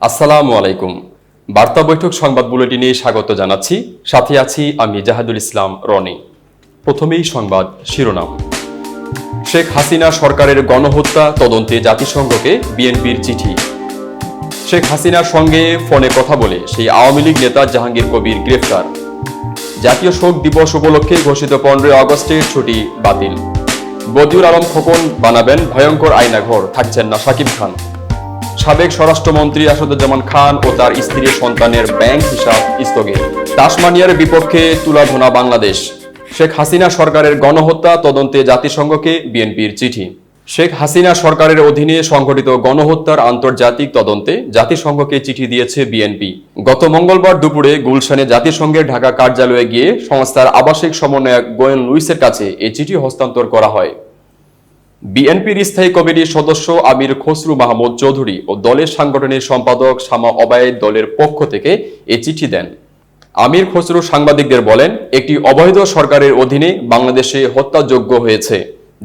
আসসালামু আলাইকুম। বার্তা বৈঠক সংবাদ বুলেটিনে স্বাগত জানাচ্ছি। সাথে আছি আমি জাহাদুল ইসলাম রনি। প্রথমেই সংবাদ শিরোনাম। শেখ হাসিনা সরকারের গণহত্যা তদন্তে জাতিসংঘকে বিএনপির চিঠি। শেখ হাসিনার সঙ্গে ফোনে কথা বলে সেই আওয়ামী লীগ নেতা জাহাঙ্গীর কবির গ্রেফতার। জাতীয় শোক দিবস উপলক্ষে ঘোষিত 15 আগস্টের ছুটি বাতিল। বদিউল আলম খোকন বানাবেন ভয়ঙ্কর আয়নাঘর, থাকছেন না শাকিব খান। সাবেক স্বরাষ্ট্রমন্ত্রী আসাদুজ্জামান খান ও তার স্ত্রীর সন্তানের ব্যাংক হিসাব স্থগিত। তাসমানিয়ার বিপক্ষে তুলাধোনা বাংলাদেশ। শেখ হাসিনা সরকারের গণহত্যা তদন্তে জাতিসংঘকে বিএনপির চিঠি। শেখ হাসিনা সরকারের অধীনে সংঘটিত গণহত্যার আন্তর্জাতিক তদন্তে জাতিসংঘকে চিঠি দিয়েছে বিএনপি। গত মঙ্গলবার দুপুরে গুলশানে জাতিসংঘের ঢাকা কার্যালয়ে গিয়ে সংস্থার আবাসিক সমন্বয়ক গোয়েন লুইসের কাছে এই চিঠি হস্তান্তর করা হয়। বিএনপির স্থায়ী কমিটির সদস্য আমির খসরু মাহমুদ চৌধুরী ও দলের সাংগঠনিক সম্পাদক শামা ওবায়েদ দলের পক্ষ থেকে এই চিঠি দেন। আমির খসরু সাংবাদিকদের বলেন, একটি অবৈধ সরকারের অধীনে বাংলাদেশে হত্যাযোগ্য হয়েছে,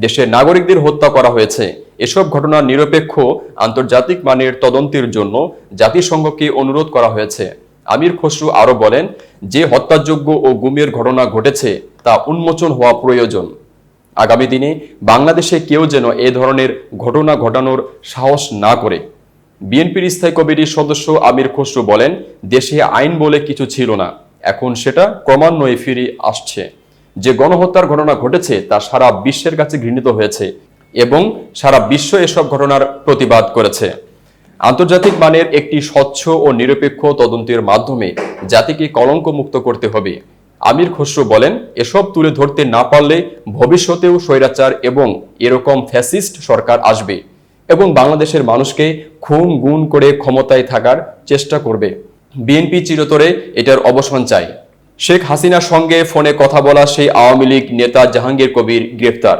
দেশের নাগরিকদের হত্যা করা হয়েছে। এসব ঘটনার নিরপেক্ষ আন্তর্জাতিক মানের তদন্তের জন্য জাতিসংঘকে অনুরোধ করা হয়েছে। আমির খসরু আরো বলেন, যে হত্যাযোগ্য ও গুমের ঘটনা ঘটেছে তা উন্মোচন হওয়া প্রয়োজন। আগামী দিনে বাংলাদেশে কেউ যেন এ ধরনের ঘটনা ঘটানোর সাহস না করে। বিএনপির স্থায়ী কমিটির সদস্য আমির খসরু বলেন, দেশে আইন বলে কিছু ছিল না, এখন সেটা ক্রমান্বয়ে ফিরে আসছে। যে গণহত্যার ঘটনা ঘটেছে তা সারা বিশ্বের কাছে ঘৃণিত হয়েছে এবং সারা বিশ্ব এসব ঘটনার প্রতিবাদ করেছে। আন্তর্জাতিক মানের একটি স্বচ্ছ ও নিরপেক্ষ তদন্তের মাধ্যমে জাতিকে কলঙ্কমুক্ত করতে হবে। আমির খসরু বলেন, এসব তুলে ধরতে না পারলে ভবিষ্যতেও স্বৈরাচার এবং এরকম ফ্যাসিস্ট সরকার আসবে এবং বাংলাদেশের মানুষকে খুন গুণ করে ক্ষমতায় থাকার চেষ্টা করবে। বিএনপি চিরতরে এটার অবসান চায়। শেখ হাসিনার সঙ্গে ফোনে কথা বলা সেই আওয়ামী লীগ নেতা জাহাঙ্গীর কবির গ্রেফতার।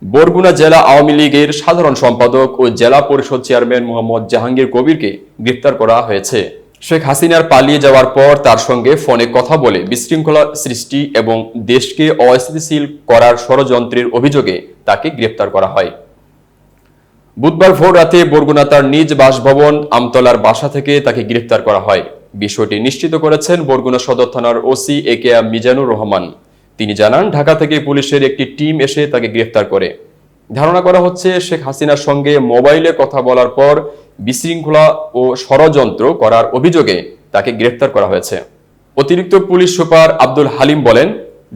বরগুনা জেলা আওয়ামী লীগের সাধারণ সম্পাদক ও জেলা পরিষদ চেয়ারম্যান মোহাম্মদ জাহাঙ্গীর কবিরকে গ্রেফতার করা হয়েছে। শেখ হাসিনার পালিয়ে যাওয়ার পর তার সঙ্গে ফোনে কথা বলে বিশৃঙ্খলা সৃষ্টি এবং দেশকে অস্থিতিশীল করার ষড়যন্ত্রের অভিযোগে তাকে গ্রেফতার করা হয়। বুধবার ভোর রাতে বরগুনা তার নিজ বাসভবন আমতলার বাসা থেকে তাকে গ্রেফতার করা হয়। বিষয়টি নিশ্চিত করেছেন বরগুনা সদর থানার ওসি একেএম মিজানুর রহমান। তিনি জানান, ঢাকা থেকে পুলিশের একটি টিম এসে তাকে গ্রেফতার করে। ধারণা করা হচ্ছে শেখ হাসিনার সঙ্গে মোবাইলে কথা বলার পর বিশৃঙ্খলা ও ষড়যন্ত্র করার অভিযোগে তাকে গ্রেফতার করা হয়েছে। অতিরিক্ত পুলিশ সুপার আব্দুল হালিম বলেন,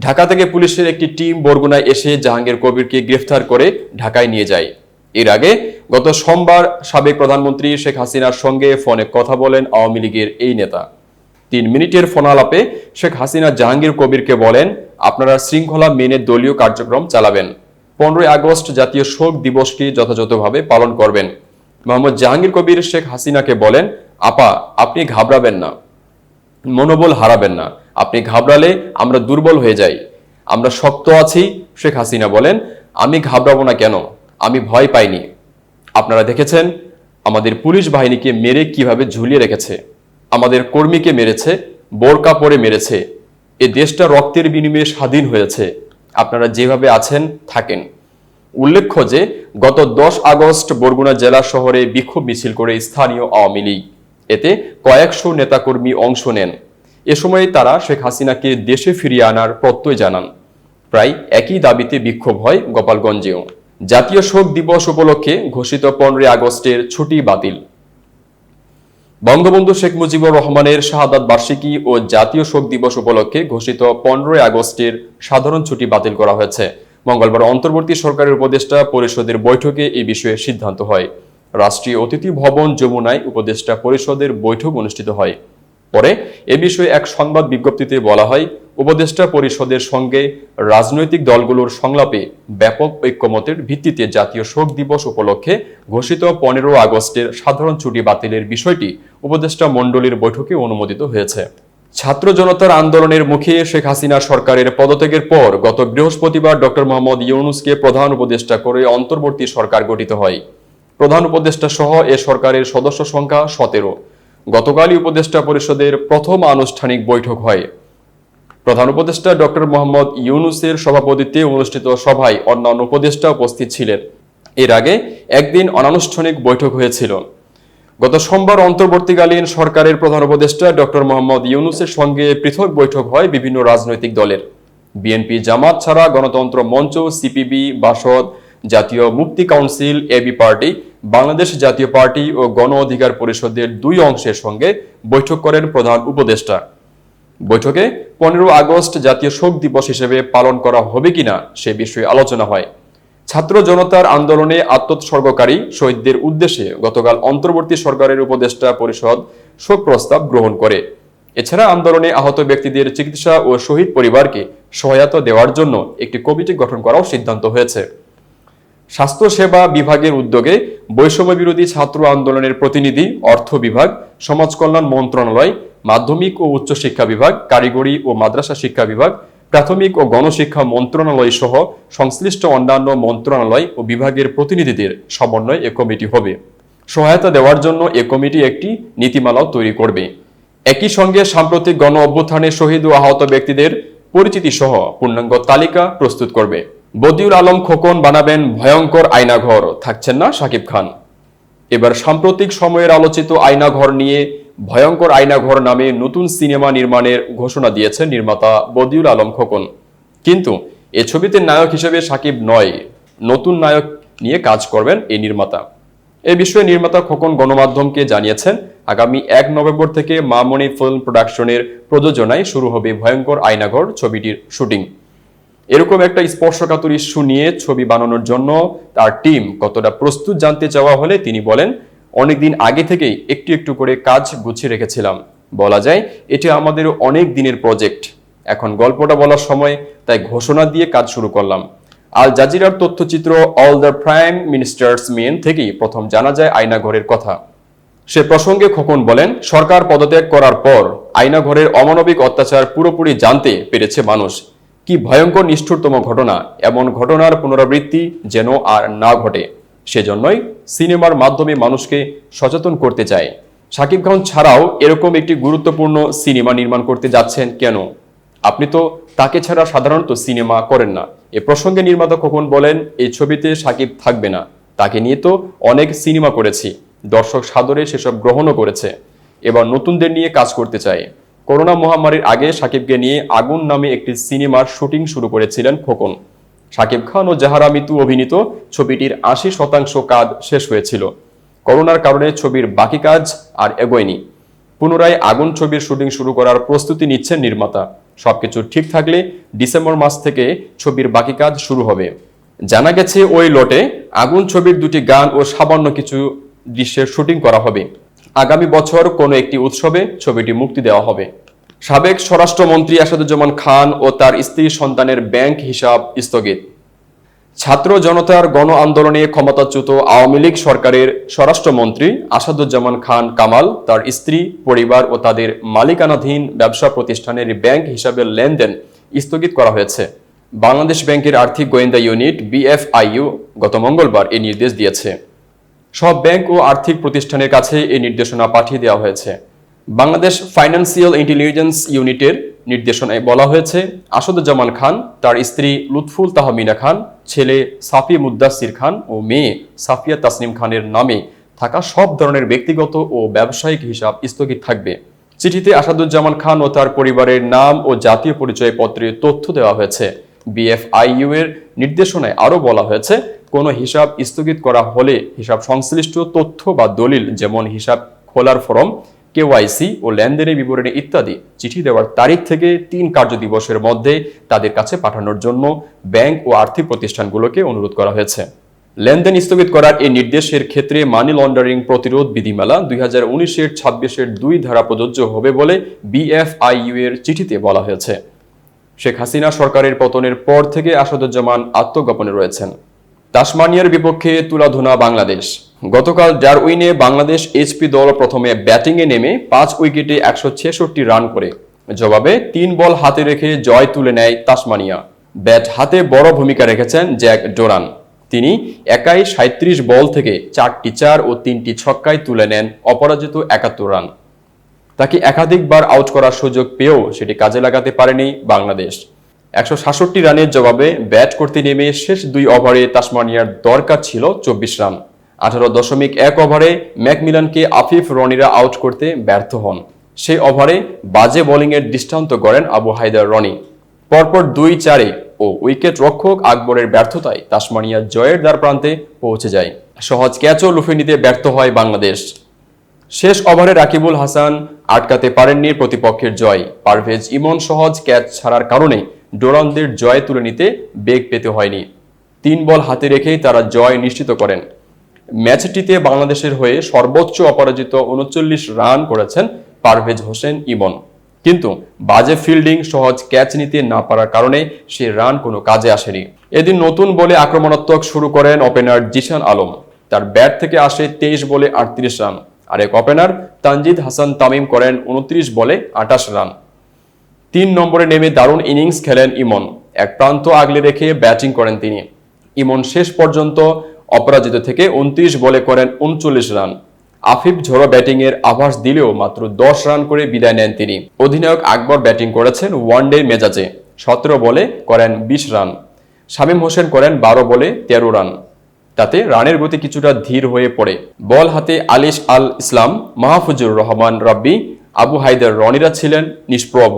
ঢাকা থেকে পুলিশের একটি টিম বরগুনায় এসে জাহাঙ্গীর কবিরকে গ্রেফতার করে ঢাকায় নিয়ে যায়। এর আগে গত সোমবার সাবেক প্রধানমন্ত্রী শেখ হাসিনার সঙ্গে ফোনে কথা বলেন আওয়ামী লীগের এই নেতা। 3 মিনিটের ফোনালাপে শেখ হাসিনা জাহাঙ্গীর কবিরকে বলেন, আপনারা শৃঙ্খলা মেনে দলীয় কার্যক্রম চালাবেন, 15 আগস্ট জাতীয় শোক দিবসকে যথাযথভাবে পালন করবেন। মোহাম্মদ জাহাঙ্গীর কবির শেখ হাসিনাকে বলেন, আপা আপনি ঘাবড়াবেন না, মনোবল হারাবেন না, আপনি ঘাবড়ালে আমরা দুর্বল হয়ে যাই, আমরা শক্ত আছি। শেখ হাসিনা বলেন, আমি ঘাবড়াবো না কেন, আমি ভয় পাইনি। আপনারা দেখেছেন আমাদের পুলিশ বাহিনীকে মেরে কিভাবে ঝুলিয়ে রেখেছে, আমাদের কর্মীকে মেরেছে, বোরকা পরে মেরেছে। এ দেশটা রক্তের বিনিময়ে স্বাধীন হয়েছে, আপনারা যেভাবে আছেন থাকেন। উল্লেখ্য যে গত 10 আগস্ট বরগুনা জেলা শহরে বিক্ষোভ মিছিল করে স্থানীয় আওয়ামী লীগ, এতে কয়েকশো নেতাকর্মী অংশ নেন। এ সময় তারা শেখ হাসিনাকে দেশে ফিরিয়ে আনার প্রত্যয় জানান। প্রায় একই দাবিতে বিক্ষোভ হয় গোপালগঞ্জেও। জাতীয় শোক দিবস উপলক্ষে ঘোষিত 15 আগস্টের ছুটি বাতিল। বঙ্গবন্ধু শেখ মুজিবুর রহমানের শাহাদাত বার্ষিকী ও জাতীয় শোক দিবস উপলক্ষে ঘোষিত 15 আগস্টের সাধারণ ছুটি বাতিল করা হয়েছে। মঙ্গলবার অন্তর্বর্তী সরকারের উপদেষ্টা পরিষদের বৈঠকে এই বিষয়ে সিদ্ধান্ত হয়। রাষ্ট্রীয় অতিথি ভবন যমুনায় উপদেষ্টা পরিষদের বৈঠক অনুষ্ঠিত হয়। পরে এ বিষয়ে এক সংবাদ বিজ্ঞপ্তিতে বলা হয়, উপদেষ্টা পরিষদের সঙ্গে রাজনৈতিক দলগুলোর সংলাপে ব্যাপক ঐক্যমতের ভিত্তিতে জাতীয় শোক দিবস উপলক্ষে ঘোষিত 15 আগস্টের সাধারণ ছুটি বাতিলের বিষয়টি উপদেষ্টা মণ্ডলীর বৈঠকে অনুমোদিত হয়েছে। ছাত্র জনতার আন্দোলনের মুখে শেখ হাসিনা সরকারের পদত্যাগের পর গত বৃহস্পতিবার ডক্টর মোহাম্মদ ইউনূসকে প্রধান উপদেষ্টা করে অন্তর্বর্তী সরকার গঠিত হয়। প্রধান উপদেষ্টা সহ এ সরকারের সদস্য সংখ্যা 17। গতকালই উপদেষ্টা পরিষদের প্রথম আনুষ্ঠানিক বৈঠক হয়। প্রধান উপদেষ্টা ডক্টর মোহাম্মদ ইউনূসের সভাপতিত্বে অনুষ্ঠিত সভায় অন্যান্য উপদেষ্টা উপস্থিত ছিলেন। এর আগে একদিন অনানুষ্ঠানিক বৈঠক হয়েছিল। গত সোমবার অন্তর্বর্তীকালীন সরকারের প্রধান উপদেষ্টা ডক্টর মোহাম্মদ ইউনূসের সঙ্গে পৃথক বৈঠক হয় বিভিন্ন রাজনৈতিক দলের। বিএনপি, জামাত ছাড়া গণতন্ত্র মঞ্চ, সিপিবি, বাসদ, জাতীয় মুক্তি কাউন্সিল, এবি পার্টি, বাংলাদেশ জাতীয় পার্টি ও গণ অধিকার পরিষদের দুই অংশের সঙ্গে বৈঠক করেন প্রধান উপদেষ্টা। বৈঠকে 15 আগস্ট জাতীয় শোক দিবস হিসেবে পালন করা হবে কিনা সে বিষয়ে আলোচনা হয়। ছাত্র জনতার আন্দোলনে আত্মোৎসর্গকারী শহীদদের উদ্দেশ্যে গতকাল অন্তর্বর্তী সরকারের উপদেষ্টা পরিষদ শোক প্রস্তাব গ্রহণ করে। এছাড়া আন্দোলনে আহত ব্যক্তিদের চিকিৎসা ও শহীদ পরিবারকে সহায়তা দেওয়ার জন্য একটি কমিটি গঠন করাও সিদ্ধান্ত হয়েছে। স্বাস্থ্যসেবা বিভাগের উদ্যোগে বৈষম্য বিরোধী ছাত্র আন্দোলনের প্রতিনিধি, অর্থ বিভাগ, সমাজ কল্যাণ মন্ত্রণালয়, মাধ্যমিক ও উচ্চ শিক্ষা বিভাগ, কারিগরি ও মাদ্রাসা শিক্ষা বিভাগ, প্রাথমিক ও গণশিক্ষা মন্ত্রণালয় সহ সংশ্লিষ্ট অন্যান্য মন্ত্রণালয় ও বিভাগের প্রতিনিধিদের সমন্বয়ে এ কমিটি হবে। সহায়তা দেওয়ার জন্য এ কমিটি একটি নীতিমালাও তৈরি করবে। একই সঙ্গে সাম্প্রতিক গণ অভ্যুত্থানে শহীদ ও আহত ব্যক্তিদের পরিচিতি সহ পূর্ণাঙ্গ তালিকা প্রস্তুত করবে। বদিউল আলম খোকন বানাবেন ভয়ঙ্কর আয়নাঘর, থাকছেন না শাকিব খান। এবার সাম্প্রতিক সময়ের আলোচিত আয়নাঘর নিয়ে ভয়ঙ্কর আয়নাঘর নামে নতুন সিনেমা নির্মাণের ঘোষণা দিয়েছেন নির্মাতা বদিউল আলম খোকন। কিন্তু এ ছবিতে নায়ক হিসেবে শাকিব নয়, নতুন নায়ক নিয়ে কাজ করবেন এই নির্মাতা। এ বিষয়ে নির্মাতা খোকন গণমাধ্যমকে জানিয়েছেন, আগামী 1 নভেম্বর থেকে মামনি ফিল্ম প্রোডাকশনের প্রযোজনায় শুরু হবে ভয়ঙ্কর আয়নাঘর ছবিটির শুটিং। এরকম একটা স্পর্শকাতর ইস্যু নিয়ে ছবি বানানোর জন্য তার টিম কতটা প্রস্তুত জানতে চাওয়া হলে তিনি বলেন, অনেকদিন আগে থেকেই একটু একটু করে কাজ গুছিয়ে রেখেছিলাম। বলা যায় এটি আমাদের অনেক দিনের প্রজেক্ট। এখন গল্পটা বলার সময় তাই ঘোষণা দিয়ে কাজ শুরু করলাম। আল জাজিরার তথ্যচিত্র all the prime minister's men থেকেই প্রথম জানা যায় আয়নাঘরের কথা। সে প্রসঙ্গে খোকন বলেন, সরকার পদত্যাগ করার পর আয়নাঘরের অমানবিক অত্যাচার পুরোপুরি জানতে পেরেছে মানুষ। কি ভয়ঙ্কর নিষ্ঠুরতম ঘটনা, এমন ঘটনার পুনরাবৃত্তি যেন আর না ঘটে। সেজন্যই সিনেমার মাধ্যমে মানুষকে সচেতন করতে চায়। শাকিব খান ছাড়াও এরকম একটি গুরুত্বপূর্ণ সিনেমা নির্মাণ করতে যাচ্ছেন কেন? আপনি তো তাকে ছাড়া সাধারণত সিনেমা করেন না। এ প্রসঙ্গে নির্মাতা খোকন বলেন, এই ছবিতে শাকিব থাকবে না। তাকে নিয়ে তো অনেক সিনেমা করেছি, দর্শক সাদরে সেসব গ্রহণও করেছে। এবার নতুনদের নিয়ে কাজ করতে চাই। করোনা মহামারীর আগে শাকিবকে নিয়ে আগুন নামে একটি সিনেমার শুটিং শুরু করেছিলেন খোকন। শাকিব খান ও জাহারা মিতু অভিনীত ছবিটির 80% কাজ শেষ হয়েছিল। করোনার কারণে ছবির বাকি কাজ আর এগোয়নি। পুনরায় আগুন ছবির শুটিং শুরু করার প্রস্তুতি নিচ্ছেন নির্মাতা। সবকিছু ঠিক থাকলে ডিসেম্বর মাস থেকে ছবির বাকি কাজ শুরু হবে। জানা গেছে ওই লটে আগুন ছবির 2টি গান ও সামান্য কিছু দৃশ্যের শুটিং করা হবে। আগামী বছর কোনো একটি উৎসবে ছবিটি মুক্তি দেওয়া হবে। সাবেক স্বরাষ্ট্রমন্ত্রী আসাদুজ্জামান খান ও তার স্ত্রী সন্তানের ব্যাংক হিসাব স্থগিত। ছাত্র জনতার গণ আন্দোলনে ক্ষমতাচ্যুত আওয়ামী লীগ সরকারের স্বরাষ্ট্রমন্ত্রী আসাদুজ্জামান খান কামাল, তার স্ত্রী, পরিবার ও তাদের মালিকানাধীন ব্যবসা প্রতিষ্ঠানের ব্যাংক হিসাবের লেনদেন স্থগিত করা হয়েছে। বাংলাদেশ ব্যাংকের আর্থিক গোয়েন্দা ইউনিট BFIU গত মঙ্গলবার এই নির্দেশ দিয়েছে। সব ব্যাংক ও আর্থিক প্রতিষ্ঠানের কাছে এই নির্দেশনা পাঠিয়ে দেওয়া হয়েছে। বাংলাদেশ ফাইন্যান্সিয়াল ইন্টেলিজেন্স ইউনিটের নির্দেশনায় বলা হয়েছে, আসাদুজ্জামান খান, তার স্ত্রী লুৎফুল তাহমিনা খান, ছেলে সাফি মুদ্দাসির খান ও মেয়ে সাফিয়া তাসনিম খানের নামে থাকা সব ধরনের ব্যক্তিগত ও ব্যবসায়িক হিসাব স্থগিত থাকবে। চিঠিতে আসাদুজ্জামান খান ও তার পরিবারের নাম ও জাতীয় পরিচয়পত্রের তথ্য দেওয়া হয়েছে। BFIU এর নির্দেশনায় আরও বলা হয়েছে, কোনো হিসাব স্থগিত করা হলে হিসাব সংশ্লিষ্ট তথ্য বা দলিল, যেমন হিসাব খোলার ফরম, KYC ও লেনদেনের বিবরণী ইত্যাদি চিঠি দেওয়ার তারিখ থেকে 3 কার্যদিবসের মধ্যে তাদের কাছে পাঠানোর জন্য ব্যাংক ও আর্থিক প্রতিষ্ঠানগুলোকে অনুরোধ করা হয়েছে। লেনদেন স্থগিত করার এই নির্দেশের ক্ষেত্রে মানি লন্ডারিং প্রতিরোধ বিধিমালা 2019-এর 26-এর 2 ধারা প্রযোজ্য হবে বলে BFIU এর চিঠিতে বলা হয়েছে। শেখ হাসিনা সরকারের পতনের পর থেকে আসাদুজ্জামান আত্মগোপনে রয়েছেন। তাসমানিয়ার বিপক্ষে তুলাধুনা বাংলাদেশ। গতকাল ডারউইনে বাংলাদেশ HP দল প্রথমে ব্যাটিংয়ে নেমে 5 উইকেটে 166 রান করে জবাবে 3 বল হাতে রেখে জয় তুলে নেয় তাসমানিয়া। ব্যাট হাতে বড় ভূমিকা রেখেছেন জ্যাক ডোরান। তিনি একাই 37 বল থেকে 4টি 4 ও 3টি ছক্কায় তুলে নেন অপরাজিত 71 রান। তাকে একাধিকবার আউট করার সুযোগ পেয়েও সেটি কাজে লাগাতে পারেনি বাংলাদেশ। 167 রানের জবাবে ব্যাট করতে নেমে শেষ 2 ওভারে তাসমানিয়ার দরকার ছিল 24 রান। 18.1 ওভারে ম্যাকমিলানকে আফিফ রনিরা আউট করতে ব্যর্থ হন। সেই ওভারে বাজে বোলিংয়ের দৃষ্টান্ত গড়েন আবু হায়দার রনি। পরপর 2-4 ও উইকেট রক্ষক আকবরের ব্যর্থতায় তাসমানিয়া জয়ের দ্বারপ্রান্তে পৌঁছে যায়। সহজ ক্যাচও লুফে নিতে ব্যর্থ হয় বাংলাদেশ। শেষ ওভারে রাকিবুল হাসান আটকাতে পারেননি প্রতিপক্ষের জয়। পারভেজ ইমন সহজ ক্যাচ ছাড়ার কারণে ডোরানদের জয় তুলে নিতে বেগ পেতে হয়নি। 3 বল হাতে রেখেই তারা জয় নিশ্চিত করেন। ম্যাচটিতে বাংলাদেশের হয়ে সর্বোচ্চ অপরাজিত 39 রান করেছেন পারভেজ হোসেন ইমন। কিন্তু বাজে ফিল্ডিং, সহজ ক্যাচ নিতে না পারার কারণে সে রান কোনো কাজে আসেনি। এদিন নতুন বলে আক্রমণাত্মক শুরু করেন ওপেনার জিশান আলম। তার ব্যাট থেকে আসে 23 বলে 38 রান। আরেক ওপেনার তানজিদ হাসান তামিম করেন 29 বলে 28 রান। 3 নম্বরে নেমে দারুণ ইনিংস খেলেন ইমন। এক প্রান্ত আগলে রেখে ব্যাটিং করেন তিনি। ইমন শেষ পর্যন্ত অপরাজিত থেকে 29 বলে করেন 39 রান। আফিফ ঝোড়ো ব্যাটিংয়ের আভাস দিলেও মাত্র 10 রান করে বিদায় নেন তিনি। অধিনায়ক আকবর ব্যাটিং করেছেন ওয়ানডে মেজাজে। 17 বলে করেন 20 রান। শামীম হোসেন করেন 12 বলে 13 রান। তাতে রানের গতি কিছুটা ধীর হয়ে পড়ে। বল হাতে আলিশ আল ইসলাম, মাহফুজুর রহমান রাব্বি, আবু হায়দার রনিরা ছিলেন নিষ্প্রভ।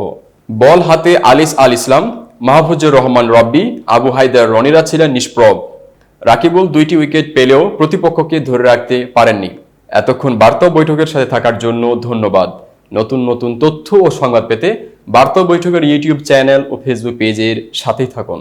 বল হাতে আলিশ আল ইসলাম, মাহফুজুর রহমান রাব্বি, আবু হায়দার রনিরা ছিলেন নিষ্প্রভ। রাকিবুল 2টি উইকেট পেলেও প্রতিপক্ষকে ধরে রাখতে পারেননি। এতক্ষণ বার্তা বৈঠকের সাথে থাকার জন্য ধন্যবাদ। নতুন নতুন তথ্য ও সংবাদ পেতে বার্তা বৈঠকের ইউটিউব চ্যানেল ও ফেসবুক পেজের সাথেই থাকুন।